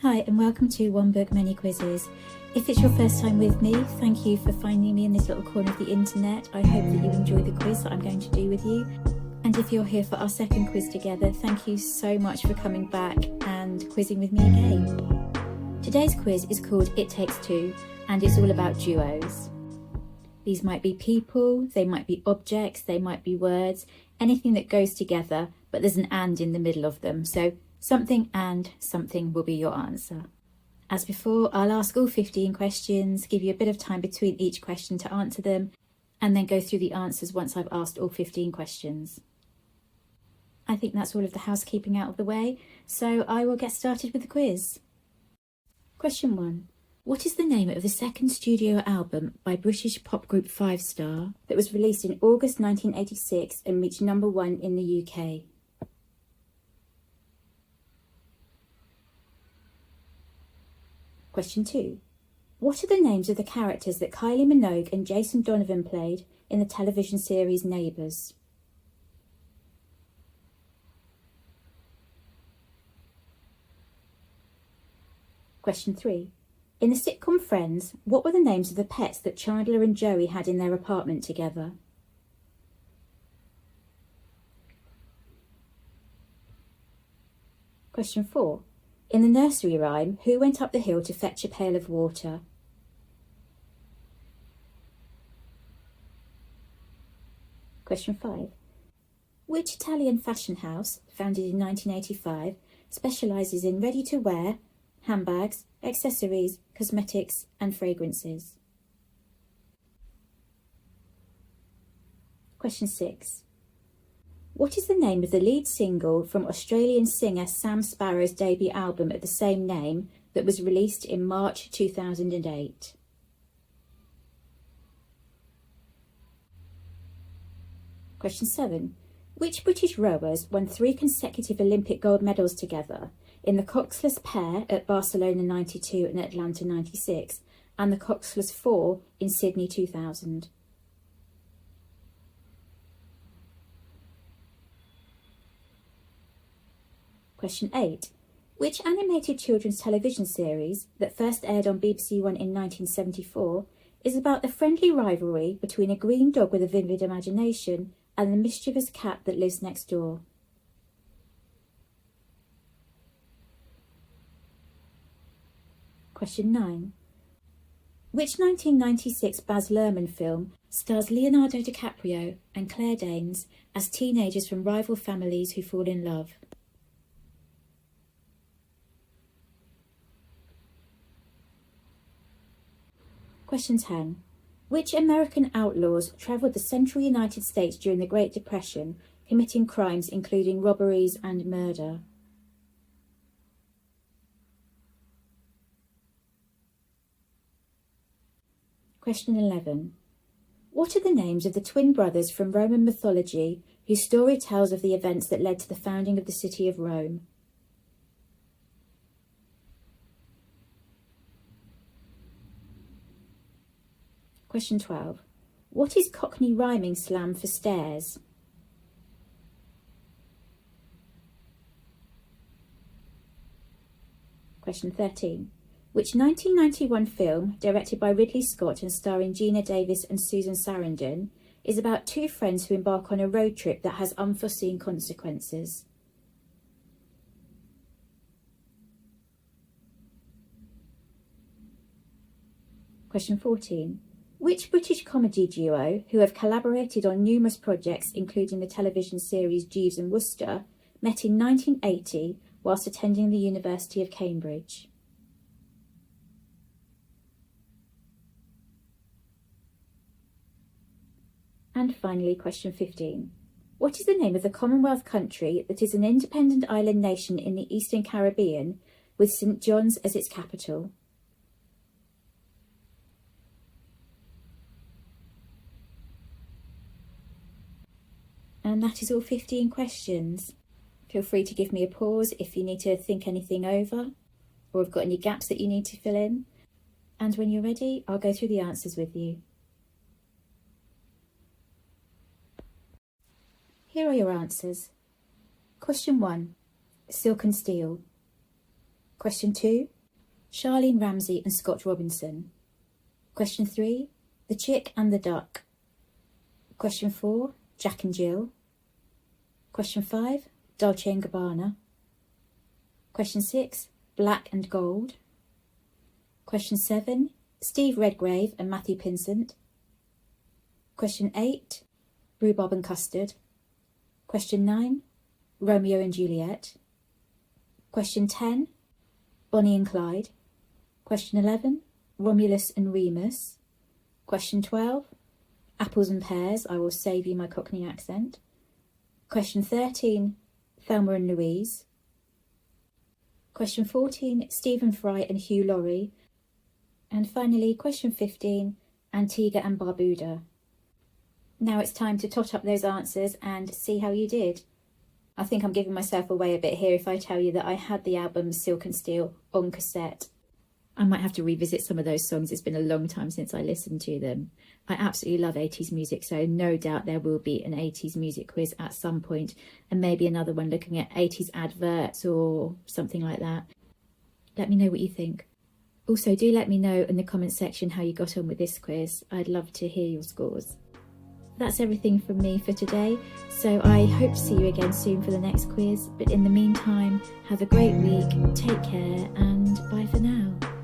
Hi and welcome to One Book Many Quizzes. If it's your first time with me, thank you for finding me in this little corner of the internet. I hope that you enjoy the quiz that I'm going to do with you. And if you're here for our second quiz together, thank you so much for coming back and quizzing with me again. Today's quiz is called It Takes Two and it's all about duos. These might be people, they might be objects, they might be words, anything that goes together, but there's an and in the middle of them. So something and something will be your answer. As before, I'll ask all 15 questions, give you a bit of time between each question to answer them, and then go through the answers once I've asked all 15 questions. I think that's all of the housekeeping out of the way, so I will get started with the quiz. Question 1. What is the name of the second studio album by British pop group Five Star that was released in August 1986 and reached number 1 in the UK? Question 2. What are the names of the characters that Kylie Minogue and Jason Donovan played in the television series Neighbours? Question 3. In the sitcom Friends, what were the names of the pets that Chandler and Joey had in their apartment together? Question 4. In the nursery rhyme, who went up the hill to fetch a pail of water? Question 5. Which Italian fashion house, founded in 1985, specialises in ready-to-wear, handbags, accessories, cosmetics and fragrances? Question 6. What is the name of the lead single from Australian singer Sam Sparrow's debut album of the same name that was released in March 2008? Question 7. Which British rowers won 3 consecutive Olympic gold medals together in the coxless pair at Barcelona 92 and Atlanta 96 and the coxless 4 in Sydney 2000? Question 8. Which animated children's television series that first aired on BBC One in 1974 is about the friendly rivalry between a green dog with a vivid imagination and the mischievous cat that lives next door? Question 9. Which 1996 Baz Luhrmann film stars Leonardo DiCaprio and Claire Danes as teenagers from rival families who fall in love? Question 10. Which American outlaws travelled the central United States during the Great Depression, committing crimes including robberies and murder? Question 11. What are the names of the twin brothers from Roman mythology whose story tells of the events that led to the founding of the city of Rome? Question 12. What is Cockney rhyming slang for stairs? Question 13. Which 1991 film, directed by Ridley Scott and starring Geena Davis and Susan Sarandon, is about 2 friends who embark on a road trip that has unforeseen consequences? Question 14. Which British comedy duo, who have collaborated on numerous projects including the television series Jeeves and Wooster, met in 1980 whilst attending the University of Cambridge? And finally, question 15. What is the name of the Commonwealth country that is an independent island nation in the Eastern Caribbean with St John's as its capital? And that is all 15 questions. Feel free to give me a pause if you need to think anything over or have got any gaps that you need to fill in. And when you're ready, I'll go through the answers with you. Here are your answers. Question 1. Silk and steel. Question 2, Charlene Ramsey and Scott Robinson. Question 3, The Chick and the Duck. Question 4, Jack and Jill. Question 5, Dolce and Gabbana. Question 6, Black and Gold. Question 7, Steve Redgrave and Matthew Pinsent. Question 8, Rhubarb and Custard. Question 9, Romeo and Juliet. Question 10, Bonnie and Clyde. Question 11, Romulus and Remus. Question 12, Apples and Pears, I will save you my Cockney accent. Question 13, Thelma and Louise. Question 14, Stephen Fry and Hugh Laurie. And finally, question 15, Antigua and Barbuda. Now it's time to tot up those answers and see how you did. I think I'm giving myself away a bit here if I tell you that I had the album Silk and Steel on cassette. I might have to revisit some of those songs. It's been a long time since I listened to them. I absolutely love 80s music, so no doubt there will be an 80s music quiz at some point, and maybe another one looking at 80s adverts or something like that. Let me know what you think. Also, do let me know in the comments section how you got on with this quiz. I'd love to hear your scores. That's everything from me for today, so I hope to see you again soon for the next quiz, but in the meantime, have a great week, take care, and bye for now.